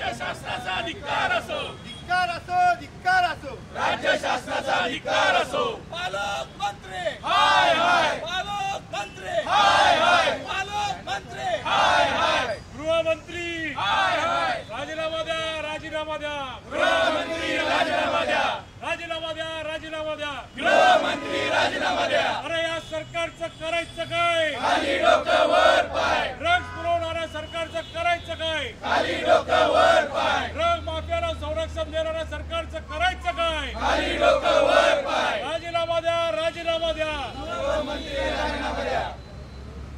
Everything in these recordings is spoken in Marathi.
राज्य शासनाचा धिक्कार असो, धिक्कार असो, धिक्कार असो, राज्य शासनाचा धिक्कार असो। पालकमंत्री हाय हाय, पालकमंत्री हाय हाय, पालकमंत्री हाय हाय, गृहमंत्री हाय हाय, राजीनामा द्या, राजीनामा द्या, गृहमंत्री राजीनामा द्या, राजीनामा द्या, राजीनामा द्या, गृहमंत्री राजीनामा द्या। अरे या सरकारचं करायचं काय? खाली डोकं वर पाय, ड्रग्ज पुरवणाऱ्या सरकारचं करायचं काय? खाली डोकं वर पाय, ड्रग माफियाला संरक्षण देणाऱ्या सरकारचं करायचं काय? खाली डोकं वर पाय, राजीनामा द्या, राजीनामा द्या, गृहमंत्री राजीनामा द्या।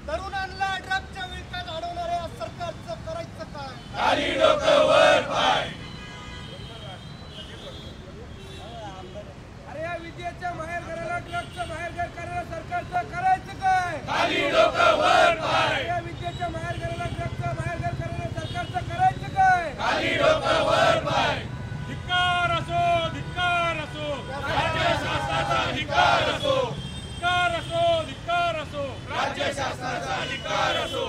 तरुणांना ड्रगच्या विळख्यात अडवणाऱ्या सरकारचं करायचं काय? खाली डोकं वर पाय, अरे या विद्येच्या माहेर घराला ड्रगचं माहेर घर करणाऱ्या सरकारचं करायचं काय? खाली डोकं वर पाय, या विद्येच्या माहेर घराला ड्रगचं माहेर घर करणाऱ्या सरकारचं करायचं काय? खाली डोकं वर पाय, धिक्कार असो, धिक्कार असो, राज्य शासनाचा धिक्कार असो, धिक्कार असो, धिक्कार असो, राज्य शासनाचा धिक्कार असो।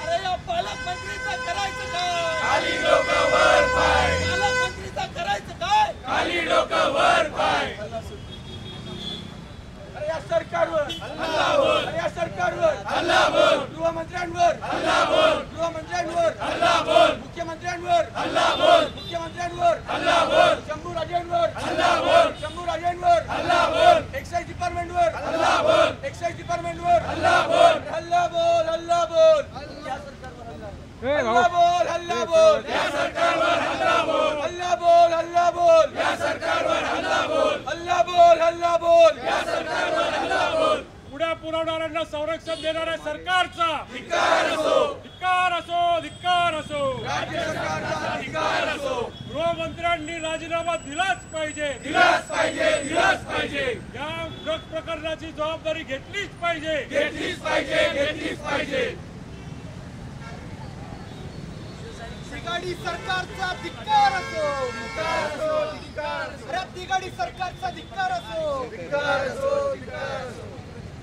अरे या पालकमंत्रीचं करायचं काय? खाली डोकं वर पाय, पालकमंत्रीचं करायचं काय? खाली डोकं वर पाय, अरे या सरकारवर हल्ला बोल, अरे या सरकारवर हल्ला बोल, गृहमंत्र्यांवर हल्ला बोल, गृहमंत्र्यांवर हल्ला बोल, मुख्यमंत्र्यांवर हल्ला बोल, मुख्यमंत्र्यांवर हल्ला बोल, शंभू राजेंवर हल्ला बोल, शंभू राजेंवर हल्ला बोल, एक्साइज डिपार्टमेंटवर हल्ला बोल, एक्साइज डिपार्टमेंटवर हल्ला बोल, हल्ला बोल, हल्ला बोल, हल्ला बोल, हल्ला बोल, या सरकारवर हल्ला बोल, हल्ला बोल, हल्ला बोल, या सरकारवर हल्ला बोल, हल्ला बोल, हल्ला बोल, या सरकारवर हल्ला बोल। पुढे पुरवणाऱ्यांना संरक्षण देणाऱ्या सरकारचा धिक्कार असो, धिक्कार असो, धिक्कार असो, राज्य सरकारचा धिक्कार असो, गृहमंत्र्यांनी राजीनामा दिलाच पाहिजे, दिलाच पाहिजे, दिलाच पाहिजे, या ड्रग प्रकरणाची जबाबदारी घेतलीच पाहिजे, घेतलीच पाहिजे, घेतलीच पाहिजे। तिगाडी सरकारचा धिक्कार असो, धिक्कार असो, धिक्कार असो, अरे तिगाडी सरकारचा धिक्कार असो, धिक्कार असो, धिक्कार असो।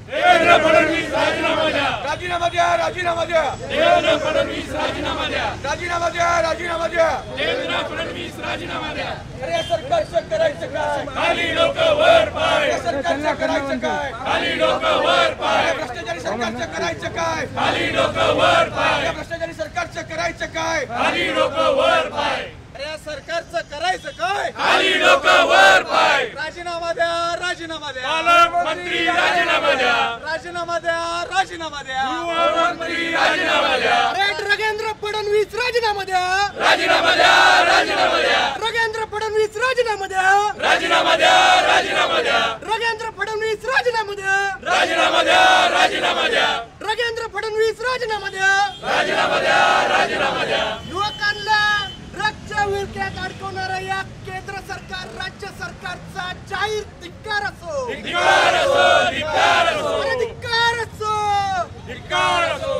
देवेंद्र फडणवीस राजीनामा द्या, राजीनामा द्या, राजीनामा द्या, देवेंद्र फडणवीस राजीनामा द्या, राजीनामा द्या, राजीनामा द्या, देवेंद्र फडणवीस राजीनामा द्या। अरे या सरकारचं करायचं काय? खाली डोकं वर पाय, या सरकारचं करायचं काय? खाली डोकं वर पाय, या भ्रष्टाचारी सरकारचं करायचं काय? खाली डोकं वर पाय, या भ्रष्टाचारी सरकारचं करायचं काय? खाली डोकं वर पाय, अरे या सरकारचं करायचं काय? खाली डोकं वर पाय, राजीनामा द्या, राजीनामा द्या, पालकमंत्री राजीनामा द्या, राजीनामा द्या, राजीनामा द्या, गृहमंत्री राजीनामा द्या, अरे रगेंद्र फडणवीस राजीनामा द्या, राजीनामा द्या, राजीनामा द्या, रगेंद्र फडणवीस राजीनामा द्या, राजीनामा द्या, राजीनामा द्या, रगेंद्र फडणवीस राजीनामा द्या, राजीनामा द्या, राजीनामा द्या, रगेंद्र फडणवीस राजीनामा द्या, राजीनामा द्या, राजीनामा द्या। युवकांना ड्रगच्या विळख्यात अडकवणाऱ्या या केंद्र सरकार राज्य सरकारचा जाहीर धिक्कार असो, धिक्कार असो, धिक्कार असो, अरे धिक्कार असो। धिक्कार असो,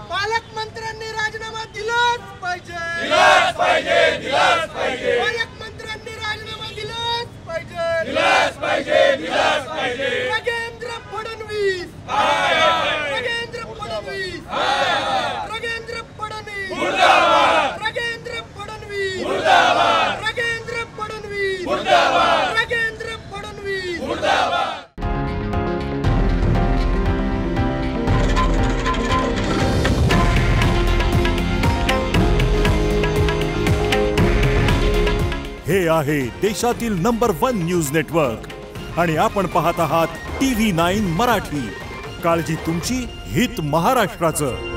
पालकमंत्र्यांनी राजीनामा दिलाच पाहिजे, दिलाच पाहिजे, दिलाच पाहिजे, पालकमंत्र्यांनी राजीनामा दिलाच पाहिजे, दिलाच पाहिजे, दिलाच पाहिजे। रगेंद्र फडणवीस, हाय हाय, रगेंद्र फडणवीस, हाय हाय, रगेंद्र फडणवीस, मुर्दाबाद, रगेंद्र फडणवीस, मुर्दाबाद, रगेंद्र फडणवीस, मुर्दाबाद, रगेंद्र फडणवीस, मुर्दाबाद। हे आहे देशातील नंबर 1 न्यूज नेटवर्क आणि आपण पाहत आहात TV9 मराठी। काळजी तुमची, हित महाराष्ट्राचं।